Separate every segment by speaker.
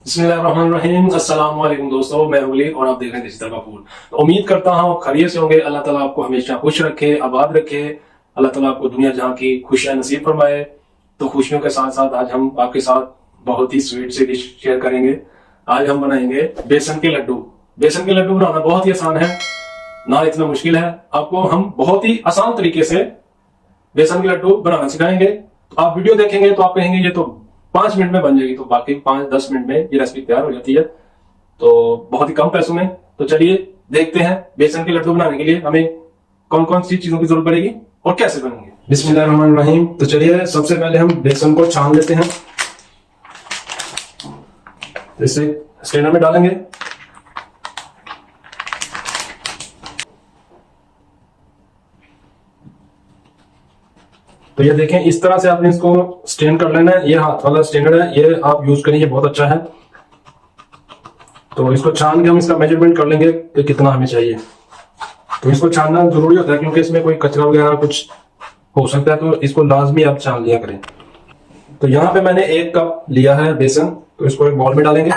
Speaker 1: बिस्मिल्लाहिर्रहमानिर्रहीम। अस्सलाम वालेकुम दोस्तों, मैं उंगली और आप देख रहे हैं डिजिटल का फूल। तो उम्मीद करता हूँ खैरियत से होंगे। अल्लाह ताला आपको हमेशा खुश रखे, आबाद रखे। अल्लाह ताला आपको दुनिया जहां की खुशियां नसीब फरमाए। तो खुशियों के साथ साथ आज हम आपके साथ बहुत ही स्वीट सी डिश शेयर करेंगे। आज हम बनाएंगे बेसन के लड्डू। बेसन के लड्डू बनाना बहुत ही आसान है, ना इतना मुश्किल है। आपको हम बहुत ही आसान तरीके से बेसन के लड्डू बनाना सिखाएंगे। तो आप वीडियो देखेंगे तो आप कहेंगे ये तो 5 मिनट में बन जाएगी, तो बाकी 5-10 मिनट में ये रेसिपी तैयार हो जाती है, तो बहुत ही कम पैसों में। तो चलिए देखते हैं बेसन के लड्डू बनाने के लिए हमें कौन कौन सी चीजों की जरूरत पड़ेगी और कैसे बनेंगे। बिस्मिल्लाहिर्रहमानिर्रहीम। तो चलिए सबसे पहले हम बेसन को छान लेते हैं। तो इसे स्ट्रेनर में डालेंगे। तो ये देखें, इस तरह से आपने इसको स्ट्रेन कर लेना है। ये हाथ वाला स्ट्रेनर है, ये आप यूज करें, ये बहुत अच्छा है। तो इसको छान के हम इसका मेजरमेंट कर लेंगे कि कितना हमें चाहिए। तो इसको छानना जरूरी होता है क्योंकि इसमें कोई कचरा वगैरह कुछ हो सकता है, तो इसको लाजमी आप छान लिया करें। तो यहाँ पे मैंने 1 कप लिया है बेसन, तो इसको एक बाउल में डालेंगे।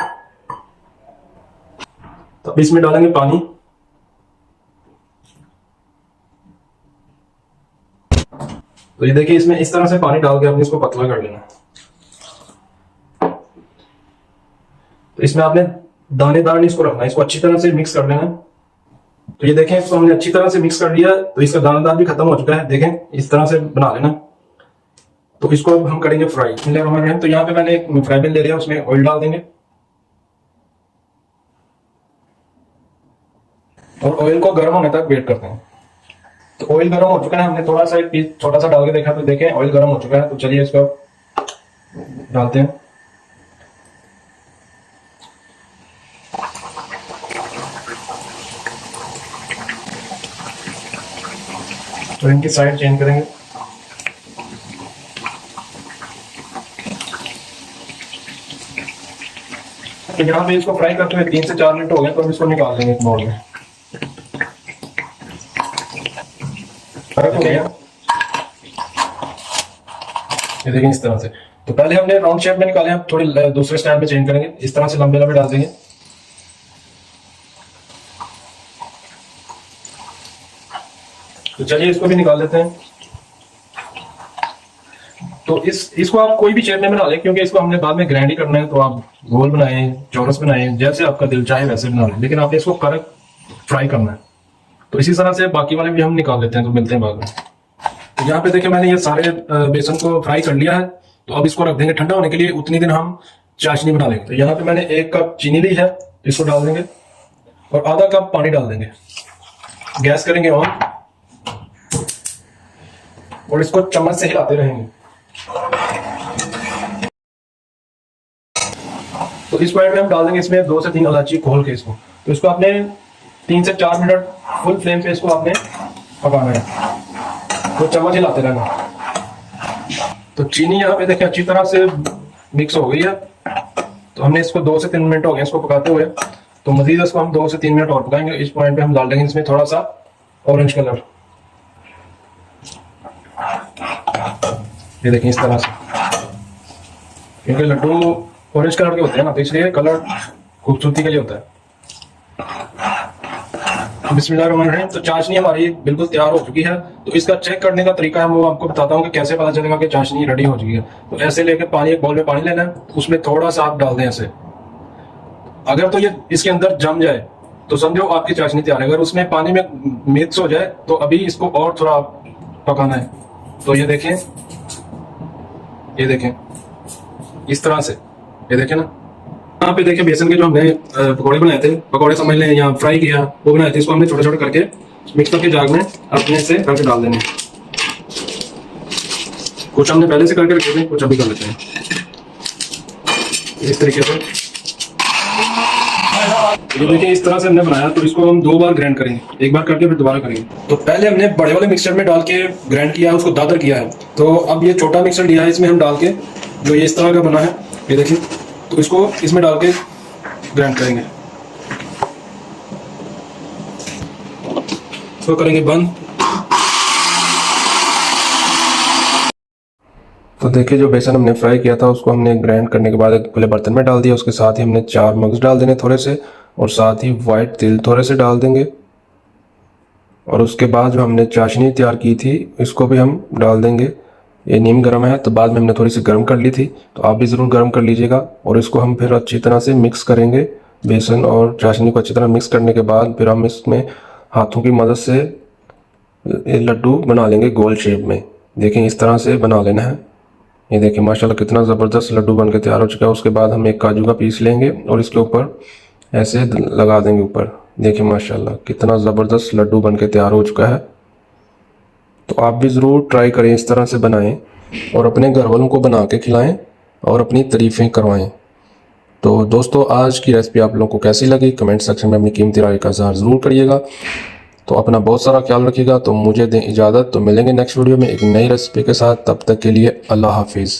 Speaker 1: तो इसमें डालेंगे पानी। तो ये देखिए, इसमें इस तरह से पानी डाल के आपने इसको पतला कर लेना। तो इसमें आपने दानेदार नहीं इसको रखना, इसको अच्छी तरह से मिक्स कर लेना। तो ये देखें, इसको हमने अच्छी तरह से मिक्स कर लिया, तो इसका दानेदार भी खत्म हो चुका है। देखें, इस तरह से बना लेना। तो इसको अब हम करेंगे फ्राई। तो यहाँ पे मैंने एक फ्राई पैन ले लिया, उसमें ऑयल डाल देंगे और ऑयल को गर्म होने तक वेट करते हैं। तो ऑयल गर्म हो चुका है, हमने थोड़ा सा एक पीस छोटा सा डाल के देखा, तो देखें ऑयल गर्म हो चुका है। तो चलिए इसको डालते हैं। तो इनकी साइड चेंज करेंगे। तो यहाँ पे इसको फ्राई करते हुए 3 से 4 मिनट हो गए, तो हम इसको निकाल देंगे एक बाउल में। फर्क हो गया, ये देखिए इस तरह से। तो पहले हमने राउंड शेप में निकाले, हम थोड़ी दूसरे स्टाइल में चेंज करेंगे। इस तरह से लंबे लंबे डाल देंगे। तो चलिए इसको भी निकाल लेते हैं। तो इसको आप कोई भी शेप में बना लें, क्योंकि इसको हमने बाद में ग्राइंड ही करना है। तो आप गोल बनाएं, चौरस बनाएं, जैसे आपका दिल चाहे वैसे बना लें, लेकिन आपने इसको कड़क फ्राई करना है। तो इसी तरह से बाकी वाले भी हम निकाल लेते हैं, तो मिलते हैं बाद में। तो यहाँ पे देखिए, मैंने ये सारे बेसन को फ्राई कर लिया है। तो अब इसको रख देंगे ठंडा होने के लिए। उतनी दिन हम चाशनी बना लेंगे। तो यहाँ पे मैंने 1 कप चीनी ली है, इसको डाल देंगे और आधा कप पानी डाल देंगे। गैस करेंगे ऑन और इसको चम्मच से हिलाते रहेंगे। तो इस पॉइंट में हम डाल देंगे इसमें 2 से 3 इलायची खोल के इसको। तो इसको आपने 3 से 4 मिनट फुल फ्लेम पे इसको आपने पकाना है, तो चम्मच हिलाते रहना। तो चीनी यहाँ पे देखिए अच्छी तरह से मिक्स हो गई है। तो हमने इसको 2 से 3 मिनट हो गए इसको पकाते हुए। तो मजीद इसको हम 2 से 3 मिनट और पकाएंगे। इस पॉइंट पे हम डाल देंगे इसमें थोड़ा सा ऑरेंज कलर। ये देखिए इस तरह से, क्योंकि लड्डू ऑरेंज कलर के होते हैं ना, तो इसलिए कलर खूबसूरती के लिए होता है। बिस्मिल्लाहिर्रहमानिर्रहीम। तो चाशनी हमारी बिल्कुल तैयार हो चुकी है। तो इसका चेक करने का तरीका है, वो आपको बताता हूँ कि कैसे पता चलेगा कि चाशनी रेडी हो चुकी है। तो ऐसे लेके पानी, एक बाउल में पानी लेना है, उसमें थोड़ा सा आप डाल दें ऐसे। अगर तो ये इसके अंदर जम जाए तो समझो आपकी चाशनी तैयार है। अगर उसमें पानी में मिक्स हो जाए तो अभी इसको और थोड़ा पकाना है। तो ये देखें, ये देखें इस तरह से, ये देखें ना। यहाँ पे देखें बेसन के जो हमने पकौड़े बनाए थे, पकौड़े समझ लें या फ्राई किया, वो बनाए थे। इसको हमने छोटे छोटे करके मिक्सर के जार में अपने से करके डाल देने। कुछ हमने पहले से करके रखे थे, कुछ अभी कर लेते हैं इस तरीके से। ये देखिए इस तरह से हमने बनाया। तो इसको हम 2 बार ग्राइंड करेंगे, एक बार करके फिर दोबारा करेंगे। तो पहले हमने बड़े वाले मिक्सर में डाल के ग्राइंड किया, उसको दादर किया है। तो अब ये छोटा मिक्सर लिया है, इसमें हम डाल के, जो ये इस तरह का बना है, ये देखिए, तो इसको इसमें डाल के ग्राइंड करेंगे। इसको करेंगे बंद। तो देखिए जो बेसन हमने फ्राई किया था उसको हमने ग्राइंड करने के बाद एक खुले बर्तन में डाल दिया। उसके साथ ही हमने 4 मग्स डाल देने थोड़े से, और साथ ही वाइट तिल थोड़े से डाल देंगे। और उसके बाद जो हमने चाशनी तैयार की थी इसको भी हम डाल देंगे। ये नीम गर्म है तो बाद में हमने थोड़ी सी गर्म कर ली थी, तो आप भी ज़रूर गर्म कर लीजिएगा। और इसको हम फिर अच्छी तरह से मिक्स करेंगे। बेसन और चाशनी को अच्छी तरह मिक्स करने के बाद फिर हम इसमें हाथों की मदद से ये लड्डू बना लेंगे गोल शेप में। देखें इस तरह से बना लेना है। ये देखिए माशाल्लाह कितना ज़बरदस्त लड्डू बन के तैयार हो चुका है। उसके बाद हम एक काजू का पीस लेंगे और इसके ऊपर ऐसे लगा देंगे ऊपर। देखिए माशाल्लाह कितना ज़बरदस्त लड्डू बन के तैयार हो चुका है। तो आप भी ज़रूर ट्राई करें, इस तरह से बनाएं और अपने घर वालों को बना के खिलाएं और अपनी तारीफ़ें करवाएं। तो दोस्तों आज की रेसिपी आप लोगों को कैसी लगी कमेंट सेक्शन में अपनी कीमती राय का इज़हार ज़रूर करिएगा। तो अपना बहुत सारा ख्याल रखिएगा। तो मुझे दें इजाज़त, तो मिलेंगे नेक्स्ट वीडियो में एक नई रेसिपी के साथ। तब तक के लिए अल्लाह हाफिज़।